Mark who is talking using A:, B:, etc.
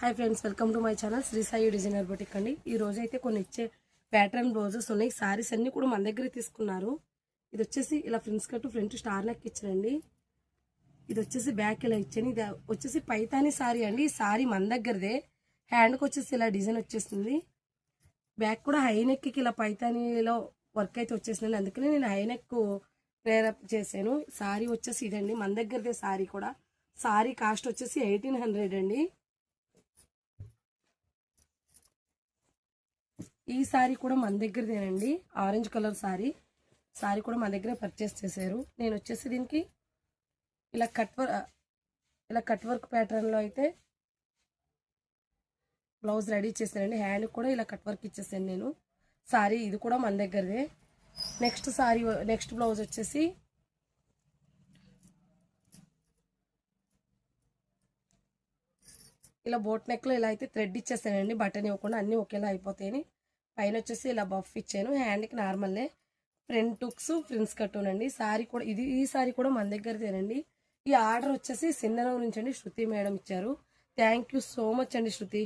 A: Hi friends, welcome to my channel Sri Sai designer boutique అండి. ఈ రోజు అయితే కొన్ని ఇచ్చే ప్యాటర్న్ బ్లౌజెస్ ఉన్నాయి. సారీస్ అన్ని కూడా మన దగ్గరే తీసుకున్నారు. ఇది వచ్చేసి ఇలా ఫ్రిన్స్ కట్ ఫ్రంట్ స్టార్ నెక్ ఇచ్చారండి. ఇది వచ్చేసి బ్యాక్ ఇలా ఇచ్చాను. ఇది వచ్చేసి పైతాని సారీ అండి. ఈ సారీ మన దగ్గరదే. హ్యాండ్కి వచ్చేసి ఇలా డిజైన్ వచ్చేసింది. బ్యాక్ కూడా హై నెక్కి ఇలా పైతానీలో వర్క్ అయితే వచ్చేసింది. అందుకని నేను హై నెక్ ప్రేరప్ చేశాను. సారీ వచ్చేసి ఇదండి, మన దగ్గరదే సారీ కూడా. సారీ కాస్ట్ వచ్చేసి 1800 అండి. ఈ సారీ కూడా మన దగ్గరదేనండి. ఆరెంజ్ కలర్ సారీ కూడా మన దగ్గర పర్చేస్ చేశారు. నేను వచ్చేసి దీనికి ఇలా కట్ వర్క్ ప్యాటర్న్లో అయితే బ్లౌజ్ రెడీ చేశానండి. హ్యాండ్ కూడా ఇలా కట్ వర్క్ ఇచ్చేసాను నేను. సారీ ఇది కూడా మన దగ్గరదే. నెక్స్ట్ బ్లౌజ్ వచ్చేసి ఇలా బోట్ నెక్లో ఇలా అయితే థ్రెడ్ ఇచ్చేసానండి. బటన్ ఇవ్వకుండా అన్నీ ఒకేలా అయిపోతాయని. పైన వచ్చేసి ఇలా బఫ్ ఇచ్చాను. హ్యాండ్కి నార్మల్లే ఫ్రంట్ హుక్స్ ఫ్రిన్స్ కట్టునండి. సారీ కూడా ఈ సారీ కూడా మన దగ్గరదేనండి. ఈ ఆర్డర్ వచ్చేసి సింధనగర్ నుంచి అండి, శృతి మేడం ఇచ్చారు. థ్యాంక్ యూ సో మచ్ అండి శృతి.